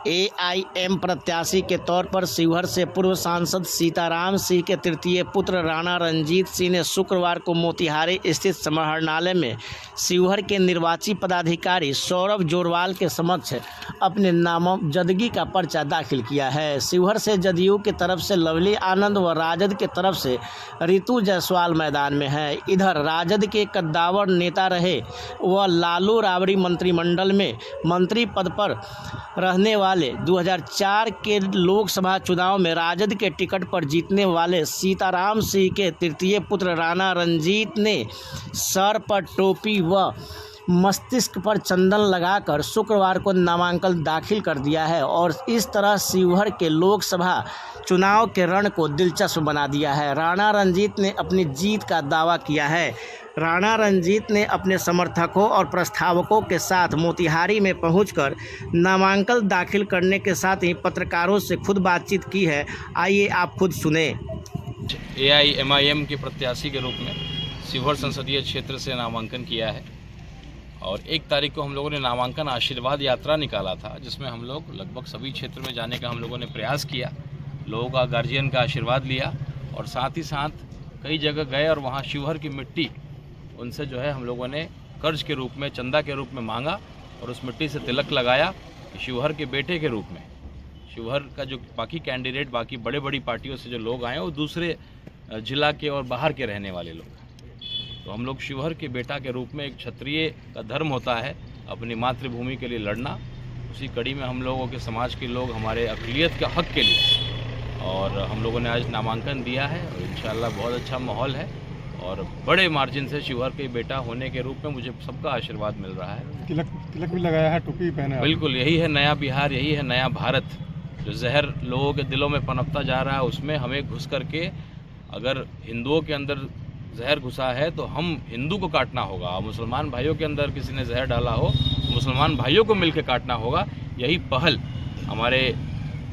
AIM प्रत्याशी के तौर पर शिवहर से पूर्व सांसद सीताराम सिंह के तृतीय पुत्र राणा रणजीत सिंह ने शुक्रवार को मोतिहारी स्थित समाहरणालय में शिवहर के निर्वाची पदाधिकारी सौरभ जोरवाल के समक्ष अपने नामजदगी का पर्चा दाखिल किया है। शिवहर से जदयू की तरफ से लवली आनंद व राजद की तरफ से रितु जायसवाल मैदान में है। इधर राजद के कद्दावर नेता रहे व लालू राबड़ी मंत्रिमंडल में मंत्री पद पर रहने वाले 2004 के लोकसभा चुनाव में राजद के टिकट पर जीतने वाले सीताराम सिंह के तृतीय पुत्र राणा रणजीत ने सर पर टोपी व मस्तिष्क पर चंदन लगाकर शुक्रवार को नामांकन दाखिल कर दिया है और इस तरह शिवहर के लोकसभा चुनाव के रण को दिलचस्प बना दिया है। राणा रणजीत ने अपनी जीत का दावा किया है। राणा रणजीत ने अपने समर्थकों और प्रस्तावकों के साथ मोतिहारी में पहुंचकर नामांकन दाखिल करने के साथ ही पत्रकारों से खुद बातचीत की है। आइए आप खुद सुने। एआईएमआईएम के प्रत्याशी के रूप में शिवहर संसदीय क्षेत्र से नामांकन किया है और 1 तारीख को हम लोगों ने नामांकन आशीर्वाद यात्रा निकाला था, जिसमें हम लोग लगभग सभी क्षेत्र में जाने का हम लोगों ने प्रयास किया, लोगों का गार्जियन का आशीर्वाद लिया और साथ ही साथ कई जगह गए और वहाँ शिवहर की मिट्टी उनसे जो है हम लोगों ने कर्ज के रूप में, चंदा के रूप में मांगा और उस मिट्टी से तिलक लगाया कि शिवहर के बेटे के रूप में शिवहर का जो बाकी कैंडिडेट, बाकी बड़ी पार्टियों से जो लोग आए वो दूसरे जिला के और बाहर के रहने वाले लोग, तो हम लोग शिवहर के बेटा के रूप में, एक क्षत्रिय का धर्म होता है अपनी मातृभूमि के लिए लड़ना, उसी कड़ी में हम लोगों के समाज के लोग हमारे अक़लियत के हक़ के लिए और हम लोगों ने आज नामांकन दिया है और इंशाअल्लाह बहुत अच्छा माहौल है और बड़े मार्जिन से शिवहर के बेटा होने के रूप में मुझे सबका आशीर्वाद मिल रहा है। तिलक भी लगाया है, टोपी पहना है। बिल्कुल, यही है नया बिहार, यही है नया भारत। जो जहर लोगों के दिलों में पनपता जा रहा है उसमें हमें घुस करके, अगर हिंदुओं के अंदर जहर घुसा है तो हम हिंदू को काटना होगा, मुसलमान भाइयों के अंदर किसी ने जहर डाला हो मुसलमान भाइयों को मिलकर काटना होगा। यही पहल हमारे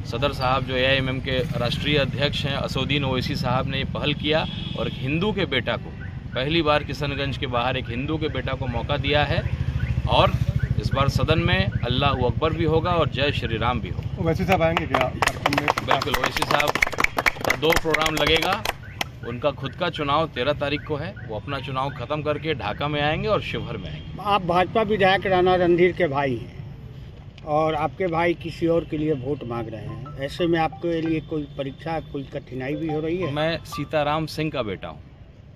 सदर साहब जो एआईएमएम के राष्ट्रीय अध्यक्ष हैं असदुद्दीन ओवैसी साहब ने ये पहल किया और एक हिंदू के बेटा को, पहली बार किशनगंज के बाहर एक हिंदू के बेटा को मौका दिया है और इस बार सदन में अल्लाह अकबर भी होगा और जय श्री राम भी होगा। ओवैसी साहब आएंगे क्या? बिल्कुल, ओवैसी साहब का 2 प्रोग्राम लगेगा। उनका खुद का चुनाव 13 तारीख को है, वो अपना चुनाव खत्म करके ढाका में आएंगे और शिवहर में आएंगे। आप भाजपा विधायक राणा रणधीर के भाई हैं और आपके भाई किसी और के लिए वोट मांग रहे हैं, ऐसे में आपके लिए कोई परीक्षा, कोई कठिनाई भी हो रही है? मैं सीताराम सिंह का बेटा हूँ,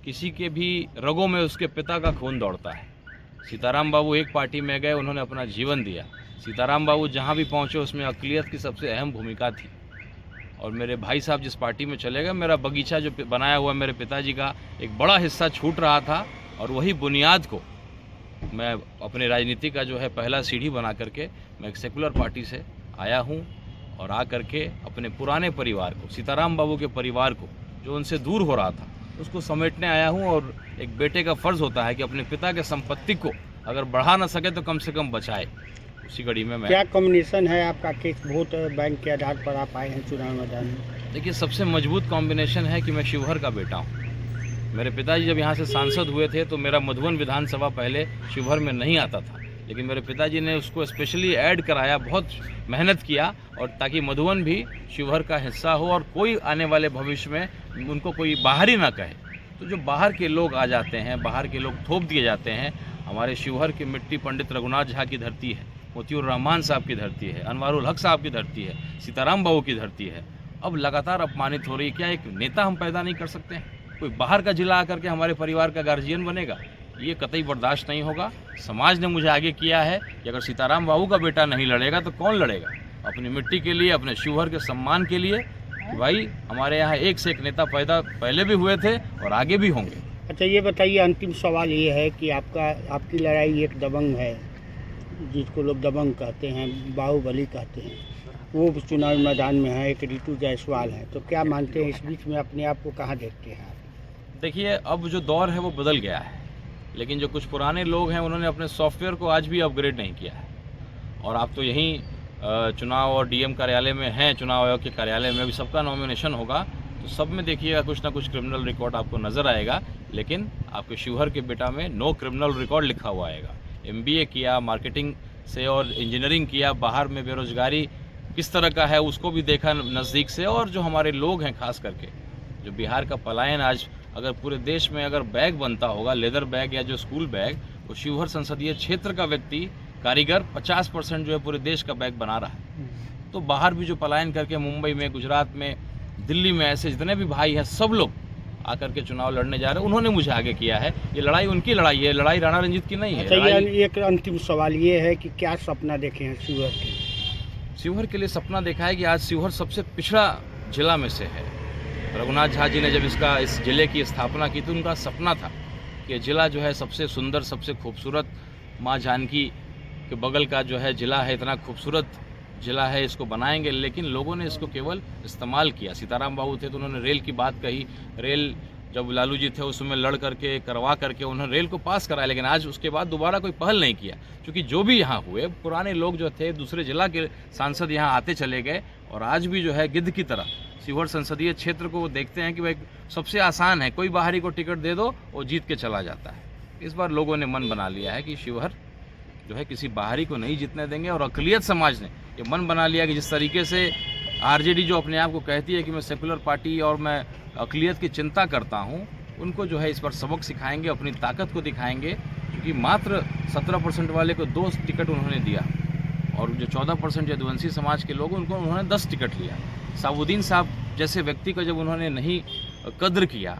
किसी के भी रगों में उसके पिता का खून दौड़ता है। सीताराम बाबू एक पार्टी में गए, उन्होंने अपना जीवन दिया। सीताराम बाबू जहाँ भी पहुँचे उसमें अक़लियत की सबसे अहम भूमिका थी और मेरे भाई साहब जिस पार्टी में चले गए, मेरा बगीचा जो बनाया हुआ मेरे पिताजी का एक बड़ा हिस्सा छूट रहा था और वही बुनियाद को मैं अपने राजनीति का जो है पहला सीढ़ी बना करके मैं एक सेकुलर पार्टी से आया हूं और आ करके अपने पुराने परिवार को, सीताराम बाबू के परिवार को जो उनसे दूर हो रहा था, उसको समेटने आया हूं और एक बेटे का फ़र्ज़ होता है कि अपने पिता के संपत्ति को अगर बढ़ा ना सके तो कम से कम बचाए। उसी कड़ी में मैं। क्या कॉम्बिनेशन है आपका कि वोट बैंक के आधार पर आप आए हैं चुनाव मैदान में? देखिए, सबसे मजबूत कॉम्बिनेशन है कि मैं शिवहर का बेटा हूँ। मेरे पिताजी जब यहाँ से सांसद हुए थे तो मेरा मधुबन विधानसभा पहले शिवहर में नहीं आता था, लेकिन मेरे पिताजी ने उसको स्पेशली ऐड कराया, बहुत मेहनत किया और ताकि मधुबन भी शिवहर का हिस्सा हो और कोई आने वाले भविष्य में उनको कोई बाहरी ना कहे। तो जो बाहर के लोग आ जाते हैं, बाहर के लोग थोप दिए जाते हैं, हमारे शिवहर की मिट्टी पंडित रघुनाथ झा की धरती है, मोतियुर रहमान साहब की धरती है, अनवारुल हक साहब की धरती है, सीताराम बाबू की धरती है। अब लगातार अपमानित हो रही है। क्या एक नेता हम पैदा नहीं कर सकते हैं? कोई बाहर का जिला आकर के हमारे परिवार का गार्जियन बनेगा? ये कतई बर्दाश्त नहीं होगा। समाज ने मुझे आगे किया है कि अगर सीताराम बाबू का बेटा नहीं लड़ेगा तो कौन लड़ेगा? अपनी मिट्टी के लिए, अपने शिवहर के सम्मान के लिए कि भाई हमारे यहाँ एक से एक नेता पैदा पहले भी हुए थे और आगे भी होंगे। अच्छा, ये बताइए, अंतिम सवाल ये है कि आपकी लड़ाई एक दबंग है, जिसको लोग दबंग कहते हैं, बाहुबली कहते हैं, वो चुनावी मैदान में है, एक रितु जायसवाल है, तो क्या मानते हैं इस बीच में अपने आप को कहाँ देखते हैं? देखिए, अब जो दौर है वो बदल गया है, लेकिन जो कुछ पुराने लोग हैं उन्होंने अपने सॉफ्टवेयर को आज भी अपग्रेड नहीं किया है और आप तो यहीं चुनाव और डीएम कार्यालय में हैं, चुनाव आयोग के कार्यालय में भी सबका नॉमिनेशन होगा तो सब में देखिएगा कुछ ना कुछ क्रिमिनल रिकॉर्ड आपको नज़र आएगा, लेकिन आपके शिवहर के बेटा में नो क्रिमिनल रिकॉर्ड लिखा हुआ आएगा। MBA किया, मार्केटिंग से और इंजीनियरिंग किया, बाहर में बेरोजगारी किस तरह का है उसको भी देखा नज़दीक से। और जो हमारे लोग हैं, खास करके जो बिहार का पलायन, आज अगर पूरे देश में अगर बैग बनता होगा, लेदर बैग या जो स्कूल बैग, वो शिवहर संसदीय क्षेत्र का व्यक्ति कारीगर 50% जो है पूरे देश का बैग बना रहा है। तो बाहर भी जो पलायन करके मुंबई में, गुजरात में, दिल्ली में ऐसे जितने भी भाई हैं, सब लोग आकर के चुनाव लड़ने जा रहे हैं। उन्होंने मुझे आगे किया है। ये लड़ाई उनकी लड़ाई है, लड़ाई राणा रंजीत की नहीं है। अच्छा, ये एक अंतिम सवाल ये है कि क्या सपना देखे हैं शिवहर के? शिवहर के लिए सपना देखा है कि आज शिवहर सबसे पिछड़ा जिला में से है। रघुनाथ झा जी ने जब इस जिले की स्थापना की तो उनका सपना था कि जिला जो है सबसे सुंदर, सबसे खूबसूरत, माँ जानकी के बगल का जो है जिला है, इतना खूबसूरत जिला है, इसको बनाएंगे। लेकिन लोगों ने इसको केवल इस्तेमाल किया। सीताराम बाबू थे तो उन्होंने रेल की बात कही। रेल जब लालू जी थे उसमें लड़ करके, करवा करके उन्होंने रेल को पास कराया, लेकिन आज उसके बाद दोबारा कोई पहल नहीं किया। क्योंकि जो भी यहाँ हुए, पुराने लोग जो थे, दूसरे जिला के सांसद यहाँ आते चले गए। और आज भी जो है गिद्ध की तरह शिवहर संसदीय क्षेत्र को वो देखते हैं कि भाई सबसे आसान है, कोई बाहरी को टिकट दे दो, वो जीत के चला जाता है। इस बार लोगों ने मन बना लिया है कि शिवहर जो है किसी बाहरी को नहीं जीतने देंगे। और अक़लियत समाज ने ये मन बना लिया कि जिस तरीके से आरजेडी जो अपने आप को कहती है कि मैं सेकुलर पार्टी और मैं अक़लियत की चिंता करता हूँ, उनको जो है इस पर सबक सिखाएंगे, अपनी ताकत को दिखाएंगे। क्योंकि मात्र 17% वाले को 2 टिकट उन्होंने दिया और जो 14% यदुवंशी समाज के लोग, उनको उन्होंने 10 टिकट लिया। साबुद्दीन साहब जैसे व्यक्ति को जब उन्होंने नहीं कद्र किया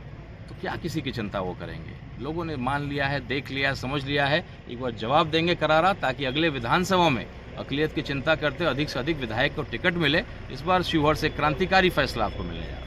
तो क्या किसी की चिंता वो करेंगे। लोगों ने मान लिया है, देख लिया है, समझ लिया है। एक बार जवाब देंगे करारा, ताकि अगले विधानसभा में अक़लियत की चिंता करते अधिक से अधिक विधायक को टिकट मिले। इस बार शिवहर से क्रांतिकारी फैसला आपको मिलेगा।